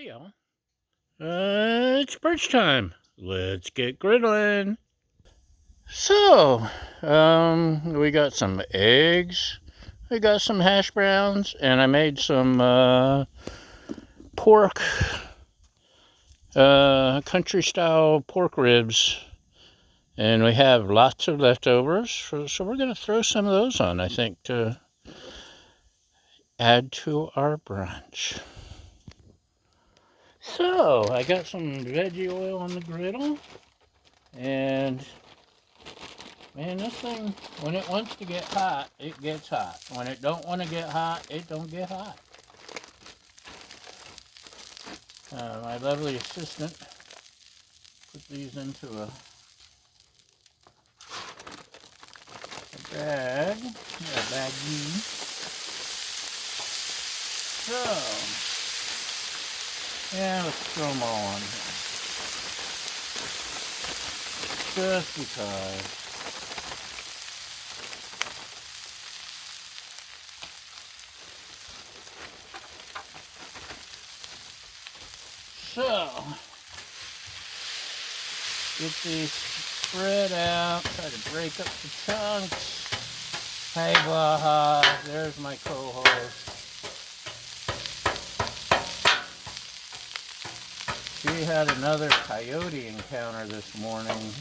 Hey y'all. It's brunch time. Let's get griddling. So, we got some eggs, we got some hash browns, and I made some pork, country style pork ribs. And we have lots of leftovers, so we're going to throw some of those on, I think, to add to our brunch. So, I got some veggie oil on the griddle, and man, this thing, when it wants to get hot, it gets hot. When it don't want to get hot, it don't get hot. My lovely assistant put these into a bag, a baggie. So, yeah, let's throw them all on here. Just because. So, get these spread out, try to break up the chunks. Hey, Baja, there's my co-host. She had another coyote encounter this morning.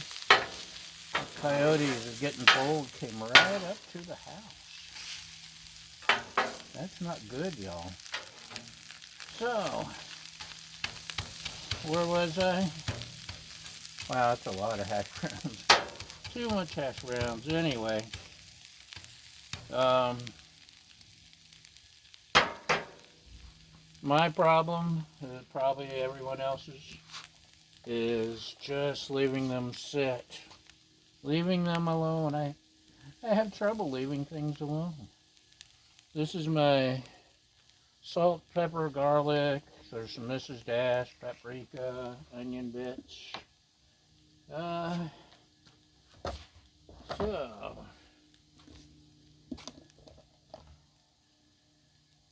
The coyotes are getting bold, came right up to the house. That's not good, y'all. So, where was I? Wow, that's a lot of hash browns. Too much hash browns. Anyway, my problem, probably everyone else's, is just leaving them sit. Leaving them alone. I have trouble leaving things alone. This is my salt, pepper, garlic. There's some Mrs. Dash, paprika, onion bits. So,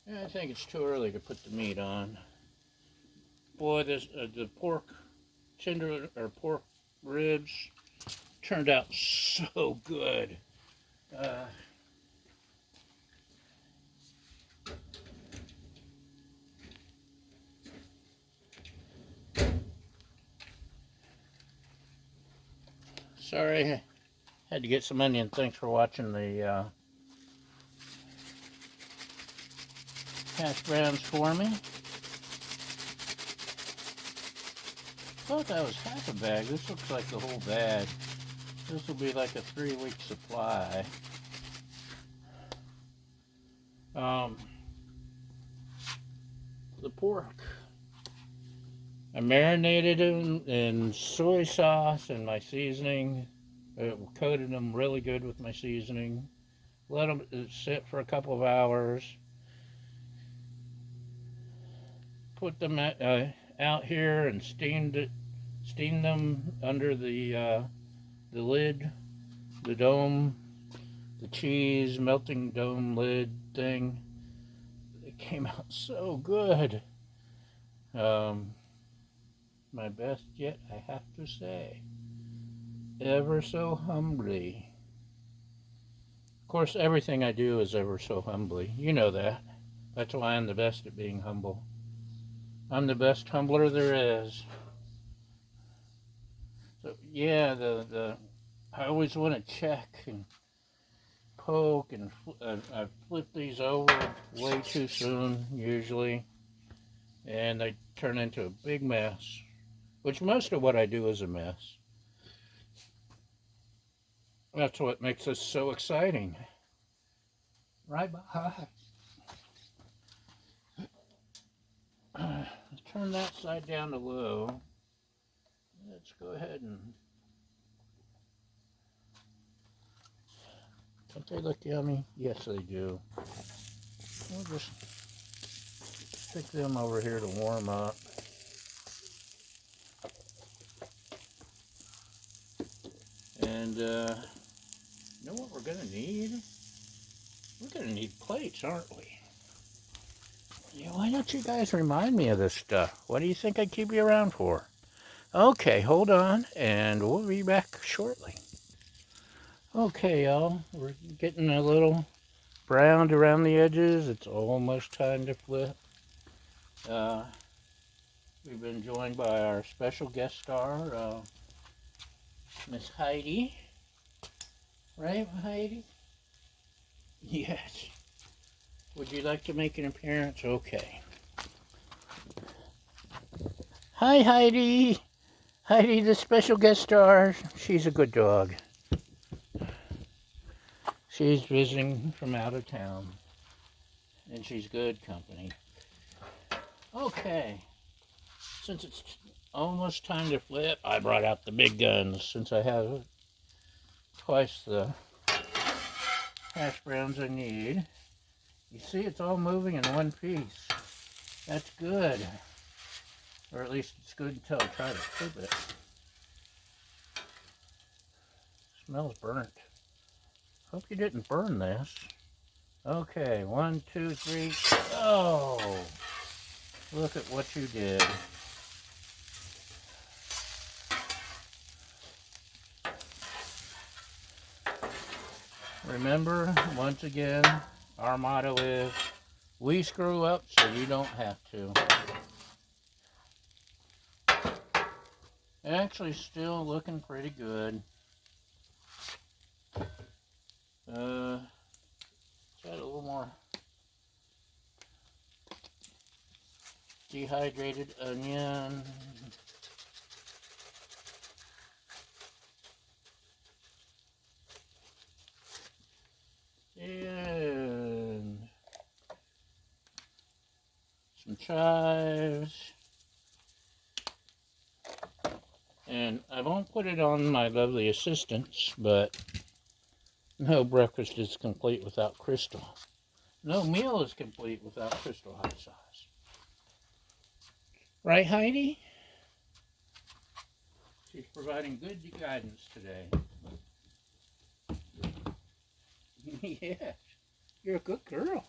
yeah, I think it's too early to put the meat on. Boy, the pork pork ribs turned out so good. Sorry, I had to get some onion. Thanks for watching the hash browns for me. Thought that was half a bag. This looks like the whole bag. This will be like a 3-week supply. The pork. I marinated them in soy sauce and my seasoning. Coated them really good with my seasoning. Let them sit for a couple of hours. Put them out here and steamed them under the lid, the dome, the cheese melting dome lid thing. It came out so good. My best yet, I have to say. Ever so humbly. Of course, everything I do is ever so humbly. You know that. That's why I'm the best at being humble. I'm the best humbler there is. So yeah, I always want to check and poke, and I flip these over way too soon usually, and they turn into a big mess. Which most of what I do is a mess. That's what makes this so exciting. Right behind. Turn that side down to low. Let's go ahead and. Don't they look yummy? Yes, they do. We'll just stick them over here to warm up. And you know what we're going to need? We're going to need plates, aren't we? Yeah, why don't you guys remind me of this stuff? What do you think I keep you around for? Okay, hold on, and we'll be back shortly. Okay, y'all, we're getting a little browned around the edges. It's almost time to flip. We've been joined by our special guest star, Miss Heidi. Right, Heidi? Yes. Would you like to make an appearance? Okay. Hi, Heidi. Heidi, the special guest star. She's a good dog. She's visiting from out of town, and she's good company. Okay. Since it's almost time to flip, I brought out the big guns since I have twice the hash browns I need. You see, it's all moving in one piece. That's good. Or at least it's good until I try to flip it. Smells burnt. Hope you didn't burn this. Okay, 1, 2, 3. Oh! Look at what you did. Remember, once again, our motto is, we screw up so you don't have to. Actually, still looking pretty good. Got a little more dehydrated onion. And some chives. And I won't put it on my lovely assistants, but no breakfast is complete without Crystal. No meal is complete without Crystal hot sauce. Right, Heidi? She's providing good guidance today. Yes, you're a good girl.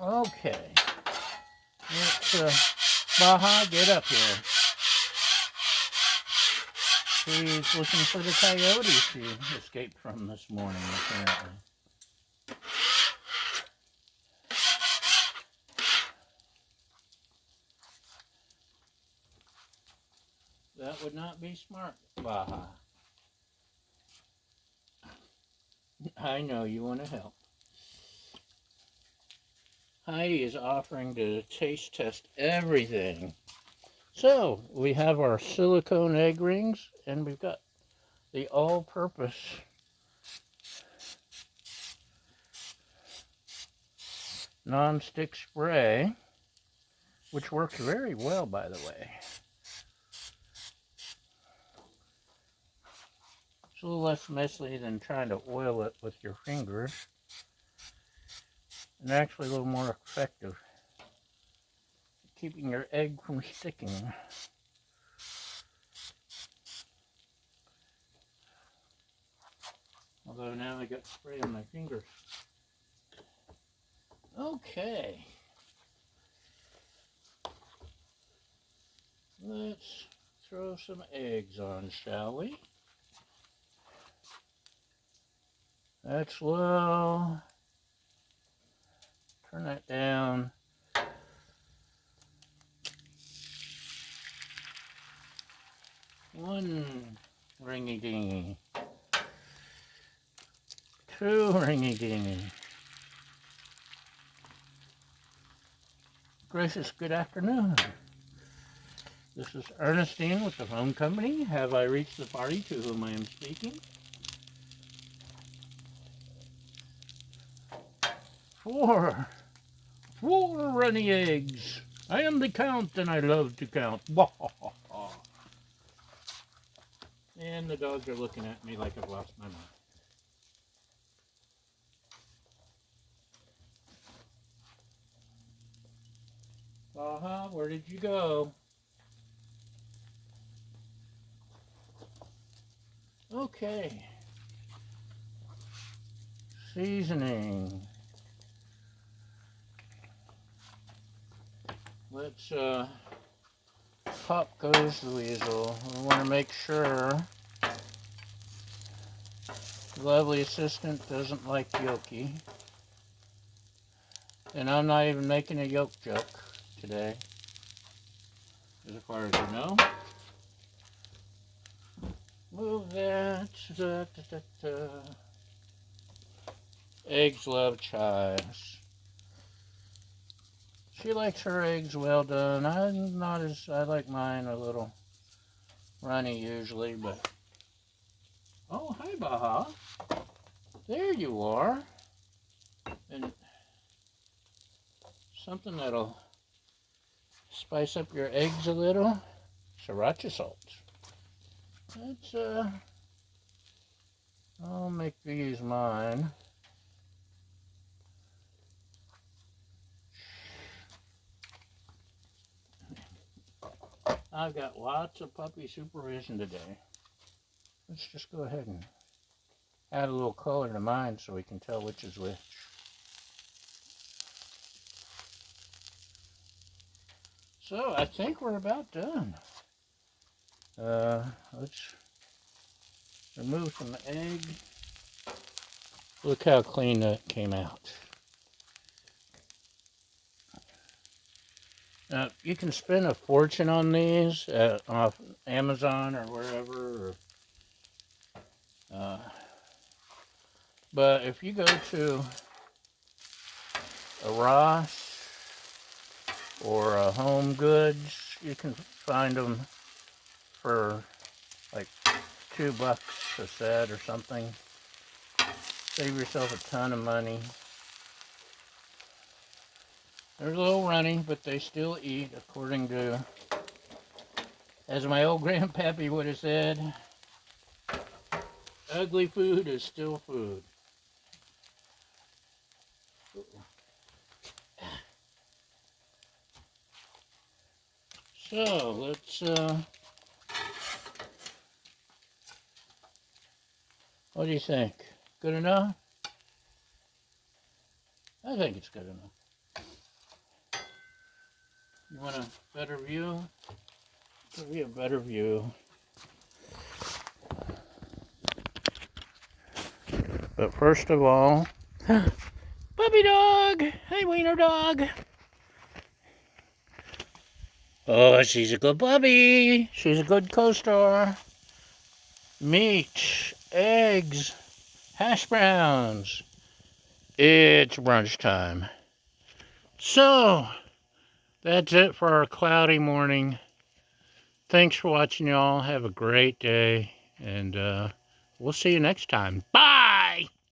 Okay. It's, Baja, get up here. She's looking for the coyote she escaped from this morning, apparently. That would not be smart, Baja. I know you want to help. Heidi is offering to taste test everything. So, we have our silicone egg rings, and we've got the all-purpose non-stick spray, which works very well, by the way. It's a little less messy than trying to oil it with your fingers, and actually a little more effective, keeping your egg from sticking. Although now I got spray on my fingers. Okay. Let's throw some eggs on, shall we? That's low. Turn that down. One ringy-dingy. Two ringy-dingy. Gracious, good afternoon. This is Ernestine with the phone company. Have I reached the party to whom I am speaking? Four runny eggs. I am the Count and I love to count. And the dogs are looking at me like I've lost my mind. Baja, where did you go? Okay. Seasoning. let's pop goes the weasel. We want to make sure the lovely assistant doesn't like yolky. And I'm not even making a yolk joke today, as far as you know. Move that. Da, da, da, da. Eggs love chives. She likes her eggs well done. I'm not as, I like mine a little runny usually, but. Oh, hi, Baha. There you are. And something that'll spice up your eggs a little. Sriracha salt. Let's, I'll make these mine. I've got lots of puppy supervision today. Let's just go ahead and add a little color to mine so we can tell which is which. So I think we're about done. Let's remove some egg. Look how clean that came out. You can spend a fortune on these off Amazon or wherever. But if you go to a Ross or a Home Goods, you can find them for like $2 a set or something. Save yourself a ton of money. They're a little runny, but they still eat according to, as my old grandpappy would have said, ugly food is still food. So, let's, what do you think? Good enough? I think it's good enough. You want a better view? Give me a better view. But first of all, puppy dog! Hi, wiener dog! Oh, she's a good puppy! She's a good co-star. Meat, eggs, hash browns. It's brunch time. So, that's it for our cloudy morning. Thanks for watching, y'all. Have a great day, and we'll see you next time. Bye!